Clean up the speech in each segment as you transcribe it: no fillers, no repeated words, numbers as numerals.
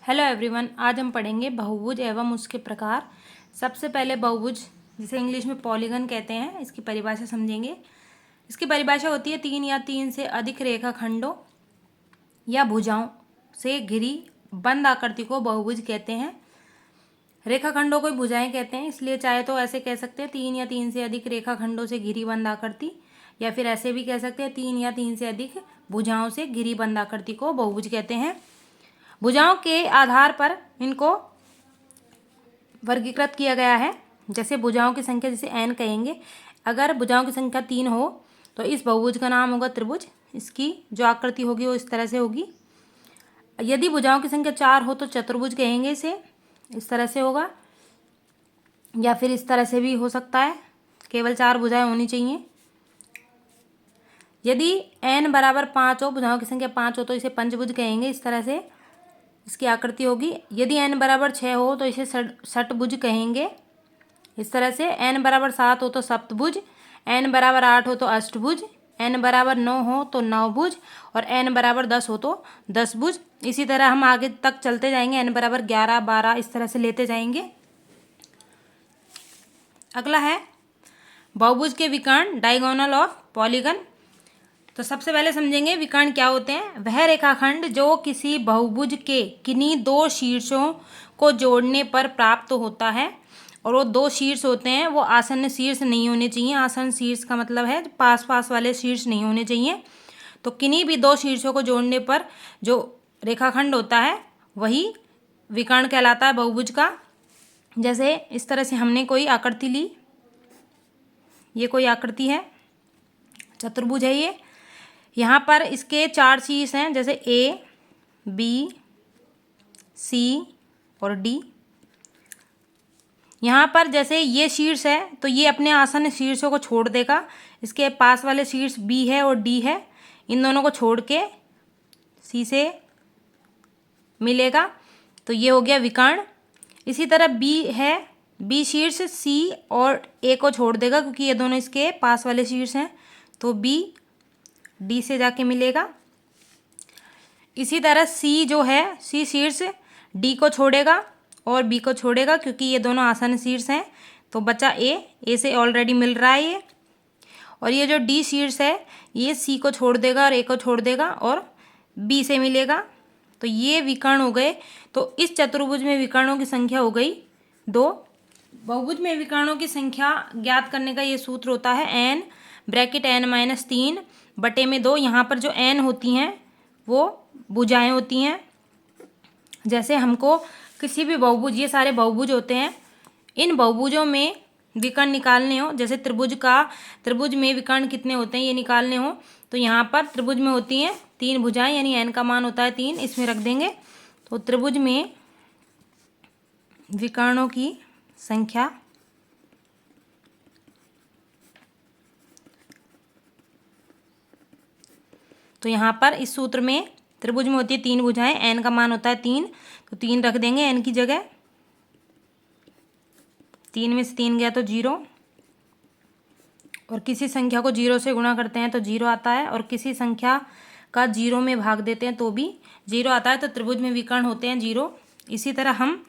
Hello everyone, आज हम पढ़ेंगे बहुभुज एवं उसके प्रकार। सबसे पहले बहुभुज, जिसे इंग्लिश में पॉलीगन कहते हैं, इसकी परिभाषा समझेंगे। इसकी परिभाषा होती है 3 या 3 से अधिक रेखाखंडों या भुजाओं से घिरी बंद आकृति को बहुभुज कहते हैं। रेखाखंडों को भुजाएं कहते हैं, इसलिए चाहे तो ऐसे कह सकते हैं 3 या 3 से अधिक रेखाखंडों से घिरी बंद आकृति, या फिर ऐसे भी कह सकते हैं 3 या 3 से अधिक भुजाओं से घिरी बंद आकृति को बहुभुज कहते हैं। भुजाओं के आधार पर इनको वर्गीकृत किया गया है। जैसे भुजाओं की संख्या, जिसे n कहेंगे, अगर भुजाओं की संख्या 3 हो तो इस बहुभुज का नाम होगा त्रिभुज। इसकी जो आकृति होगी वो इस तरह से होगी। यदि भुजाओं की संख्या 4 हो तो चतुर्भुज कहेंगे, इसे इस तरह से होगा, या फिर इस तरह से भी हो सकता है, केवल 4 भुजाएं होनी चाहिए। यदि n बराबर 5 हो, भुजाओं की संख्या 5 हो तो इसे पंचभुज कहेंगे, इस तरह से इसकी आकृति होगी। यदि n बराबर 6 हो तो इसे षटभुज कहेंगे, इस तरह से। n बराबर 7 हो तो सप्तभुज, n बराबर 8 हो तो अष्टभुज, n बराबर 9 हो तो नवभुज, और n बराबर 10 हो तो दसभुज। इसी तरह हम आगे तक चलते जाएंगे, n बराबर 11, 12 इस तरह से लेते जाएंगे। अगला है बहुभुज के विकर्ण, डायगोनल ऑफ पॉलीगन। तो सबसे पहले समझेंगे विकर्ण क्या होते हैं। वह रेखाखंड जो किसी बहुभुज के किन्हीं दो शीर्षों को जोड़ने पर प्राप्त होता है, और वो दो शीर्ष होते हैं, वो आसन्न शीर्ष नहीं होने चाहिए। आसन्न शीर्ष का मतलब है पास पास वाले शीर्ष नहीं होने चाहिए। तो किन्हीं भी दो शीर्षों को जोड़ने पर जो रेखाखंड होता है वही विकर्ण कहलाता है बहुभुज का। जैसे इस तरह से हमने कोई आकृति ली, ये कोई आकृति है, चतुर्भुज है ये। यहाँ पर इसके 4 शीर्ष हैं, जैसे A, B, C और D। यहाँ पर जैसे ये शीर्ष है तो ये अपने आसन्न शीर्षों को छोड़ देगा। इसके पास वाले शीर्ष B है और D है, इन दोनों को छोड़ के C से मिलेगा, तो ये हो गया विकर्ण। इसी तरह B है, B शीर्ष C और A को छोड़ देगा, क्योंकि ये दोनों इसके पास वाले शीर्ष हैं, तो B D से जाके मिलेगा। इसी तरह C जो है, C शीर्ष D को छोड़ेगा और B को छोड़ेगा, क्योंकि ये दोनों आसन्न शीर्ष हैं, तो बचा A से ऑलरेडी मिल रहा है ये। और ये जो D शीर्ष है ये C को छोड़ देगा और A को छोड़ देगा और B से मिलेगा, तो ये विकर्ण हो गए। तो इस चतुर्भुज में विकर्णों की संख्या हो गई 2। बहुभुज में विकर्णों की संख्या ज्ञात करने का ये सूत्र होता है n ब्रैकेट n-3 बटे में 2। यहाँ पर जो n होती हैं वो भुजाएं होती हैं। जैसे हमको किसी भी बहुभुज, ये सारे बहुभुज होते हैं, इन बहुभुजों में विकर्ण निकालने हो, जैसे त्रिभुज में विकर्ण कितने होते हैं ये निकालने हो, तो यहाँ पर त्रिभुज में होती हैं 3 भुजाएं, यानी n का मान होता है 3, इसमें रख देंगे। तो त्रिभुज में विकर्णों की संख्या तो यहाँ पर इस सूत्र में त्रिभुज में होती है 3 भुजाएं, n का मान होता है 3, तो 3 रख देंगे n की जगह। 3 में से 3 गया तो 0, और किसी संख्या को 0 से गुणा करते हैं तो 0 आता है, और किसी संख्या का 0 में भाग देते हैं तो भी 0 आता है। तो त्रिभुज में विकर्ण होते हैं 0। इसी तरह हम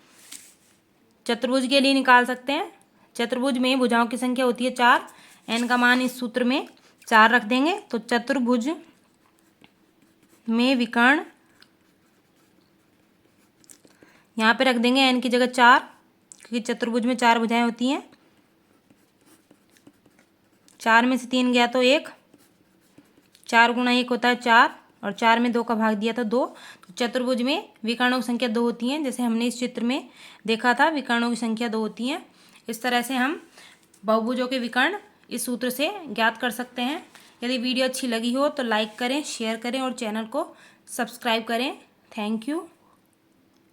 चतुर्भुज के लिए निकाल सकते हैं। चतुर्भुज में भुजाओं की संख्या होती है 4, n का मान इस सूत्र में 4 रख देंगे। तो चतुर्भुज में विकर्ण यहाँ पे रख देंगे n की जगह 4, क्योंकि चतुर्भुज में 4 भुजाएं होती हैं। 4 में से 3 गया तो 1, 4 गुणा 1 होता है 4, और 4 में 2 का भाग दिया तो 2। तो चतुर्भुज में विकर्णों की संख्या 2 होती हैं, जैसे हमने इस चित्र में देखा था, विकर्णों की संख्या 2 होती हैं। इस तरह से हम बहुभुजों के विकर्ण इस सूत्र से ज्ञात कर सकते हैं। यदि वीडियो अच्छी लगी हो तो लाइक करें, शेयर करें और चैनल को सब्सक्राइब करें। Thank you.